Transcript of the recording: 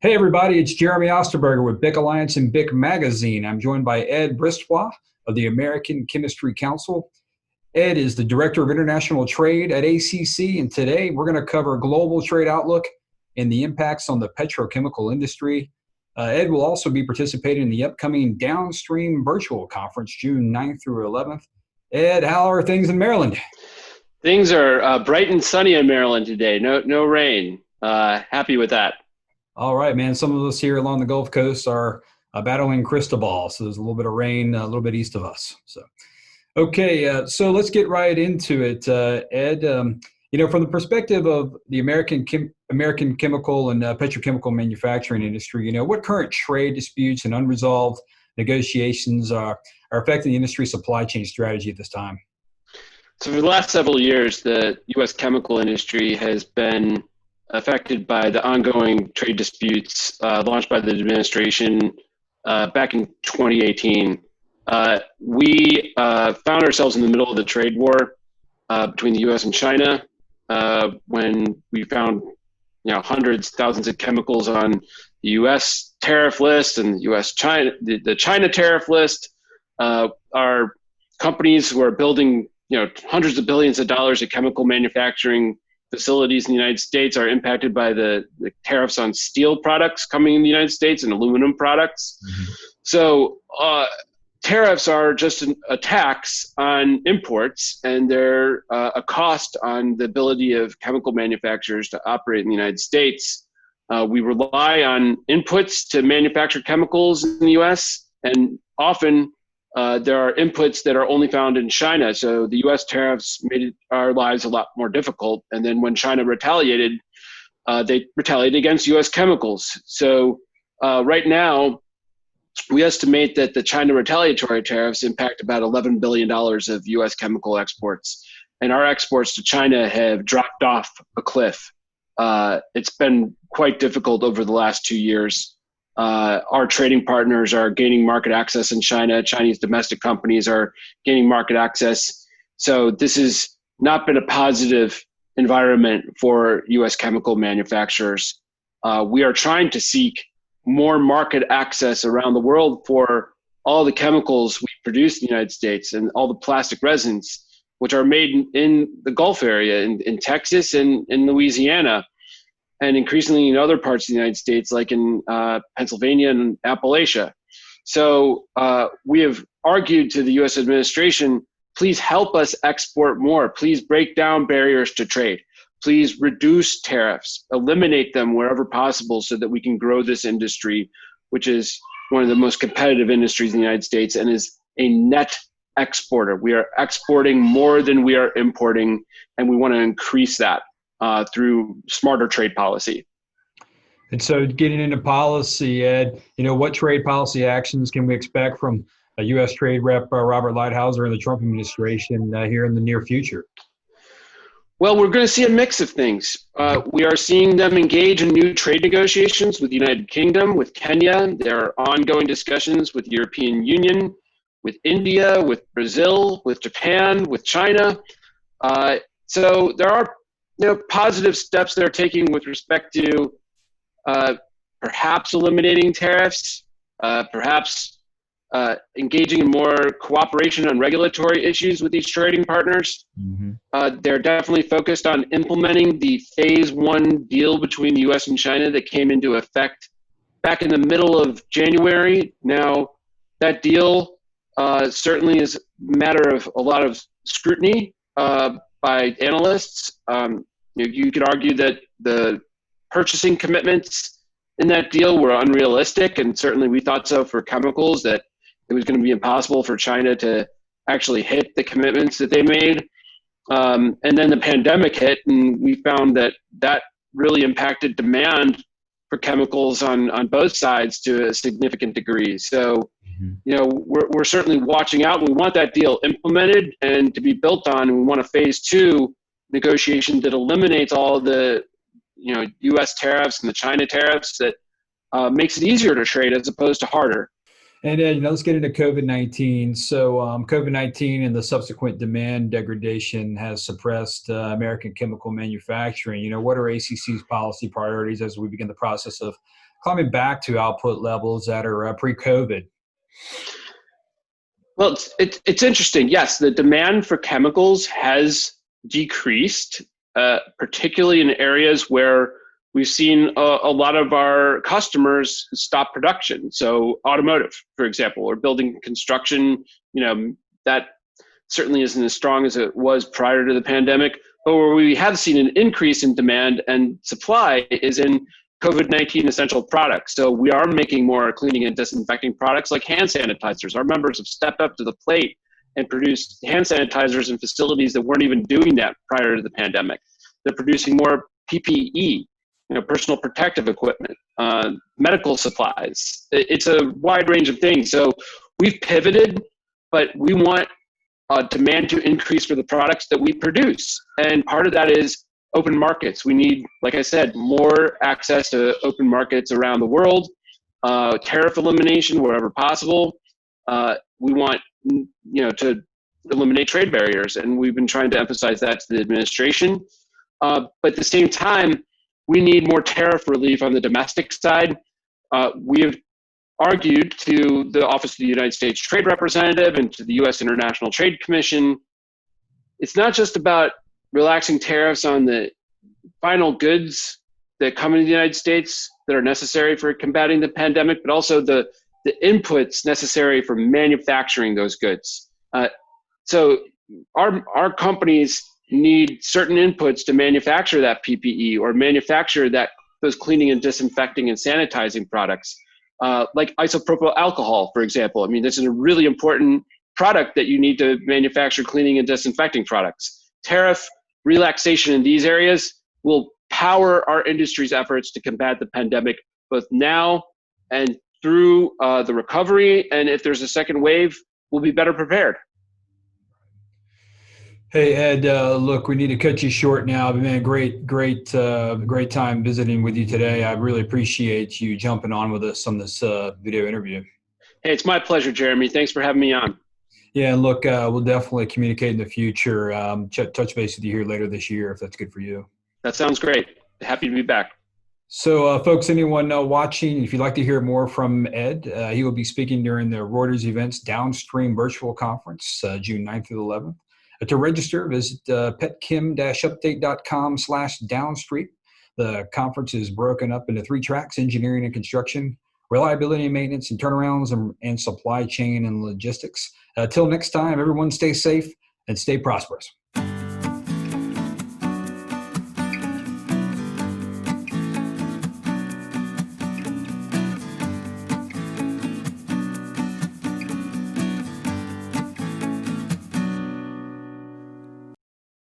Hey everybody, it's Jeremy Osterberger with BIC Alliance and BIC Magazine. I'm joined by Ed Brzytwa of the American Chemistry Council. Ed is the Director of International Trade at ACC, and today we're going to cover global trade outlook and the impacts on the petrochemical industry. Ed will also be participating in the upcoming Downstream Virtual Conference, June 9th through 11th. Ed, how are things in Maryland? Things are bright and sunny in Maryland today. No rain. Happy with that. All right, man. Some of us here along the Gulf Coast are battling Cristobal, so there's a little bit of rain a little bit east of us. So let's get right into it, Ed. From the perspective of the American chemical and petrochemical manufacturing industry, what current trade disputes and unresolved negotiations are affecting the industry supply chain strategy at this time? So for the last several years, the U.S. chemical industry has been affected by the ongoing trade disputes launched by the administration back in 2018. We found ourselves in the middle of the trade war between the U.S. and China when we found hundreds, thousands of chemicals on the U.S. tariff list and the China tariff list. Our companies who are building hundreds of billions of dollars of chemical manufacturing facilities in the United States are impacted by the tariffs on steel products coming in the United States and aluminum products. Mm-hmm. So tariffs are just a tax on imports, and they're a cost on the ability of chemical manufacturers to operate in the United States. We rely on inputs to manufacture chemicals in the U.S., and often there are inputs that are only found in China. So the U.S. tariffs made our lives a lot more difficult. And then when China retaliated, they retaliated against U.S. chemicals. So right now, we estimate that the China retaliatory tariffs impact about $11 billion of U.S. chemical exports. And our exports to China have dropped off a cliff. It's been quite difficult over the last 2 years. Our trading partners are gaining market access in China. Chinese domestic companies are gaining market access. So this has not been a positive environment for U.S. chemical manufacturers. We are trying to seek more market access around the world for all the chemicals we produce in the United States and all the plastic resins, which are made in the Gulf area, in Texas and in Louisiana, and increasingly in other parts of the United States, like in Pennsylvania and Appalachia. So we have argued to the U.S. administration, please help us export more. Please break down barriers to trade. Please reduce tariffs, eliminate them wherever possible so that we can grow this industry, which is one of the most competitive industries in the United States and is a net exporter. We are exporting more than we are importing, and we want to increase that through smarter trade policy. And so getting into policy, Ed, what trade policy actions can we expect from a U.S. Trade Rep Robert Lighthizer and the Trump administration here in the near future? Well, we're going to see a mix of things. We are seeing them engage in new trade negotiations with the United Kingdom, with Kenya. There are ongoing discussions with the European Union, with India, with Brazil, with Japan, with China. So there are positive steps they're taking with respect to perhaps eliminating tariffs, perhaps engaging in more cooperation on regulatory issues with these trading partners. Mm-hmm. They're definitely focused on implementing the phase one deal between the U.S. and China that came into effect back in the middle of January. Now, that deal certainly is a matter of a lot of scrutiny by analysts. You could argue that the purchasing commitments in that deal were unrealistic, and certainly we thought so for chemicals, that it was going to be impossible for China to actually hit the commitments that they made. And then the pandemic hit, and we found that really impacted demand for chemicals on both sides to a significant degree. So, we're certainly watching out, and we want that deal implemented and to be built on, and we want a phase two negotiation that eliminates all the U.S. tariffs and the China tariffs that makes it easier to trade as opposed to harder. And let's get into COVID-19. So COVID-19 and the subsequent demand degradation has suppressed American chemical manufacturing. What are ACC's policy priorities as we begin the process of climbing back to output levels that are pre-COVID? Well, it's interesting. Yes, the demand for chemicals has decreased, particularly in areas where we've seen a lot of our customers stop production. So automotive, for example, or building construction, that certainly isn't as strong as it was prior to the pandemic. But where we have seen an increase in demand and supply is in COVID-19 essential products. So we are making more cleaning and disinfecting products like hand sanitizers. Our members have stepped up to the plate and produced hand sanitizers in facilities that weren't even doing that prior to the pandemic. They're producing more PPE, personal protective equipment, medical supplies. It's a wide range of things. So we've pivoted, but we want demand to increase for the products that we produce. And part of that is open markets. We need, like I said, more access to open markets around the world, tariff elimination wherever possible. We want, to eliminate trade barriers, and we've been trying to emphasize that to the administration. But at the same time, we need more tariff relief on the domestic side. We have argued to the Office of the United States Trade Representative and to the U.S. International Trade Commission. It's not just about relaxing tariffs on the final goods that come into the United States that are necessary for combating the pandemic, but also the inputs necessary for manufacturing those goods. So our companies need certain inputs to manufacture that PPE or manufacture those cleaning and disinfecting and sanitizing products, like isopropyl alcohol, for example. I mean, this is a really important product that you need to manufacture cleaning and disinfecting products. Tariff relaxation in these areas will power our industry's efforts to combat the pandemic, both now and through the recovery. And if there's a second wave, we'll be better prepared. Hey, Ed, look, we need to cut you short now. But man, great time visiting with you today. I really appreciate you jumping on with us on this video interview. Hey, it's my pleasure, Jeremy. Thanks for having me on. Yeah, and look, we'll definitely communicate in the future. Touch base with you here later this year if that's good for you. That sounds great. Happy to be back. So, folks, anyone watching, if you'd like to hear more from Ed, he will be speaking during the Reuters Events Downstream Virtual Conference, June 9th through the 11th. To register, visit petchem-update.com/downstream. The conference is broken up into 3 tracks: engineering and construction, reliability and maintenance, and turnarounds, and supply chain and logistics. Till next time, everyone stay safe and stay prosperous.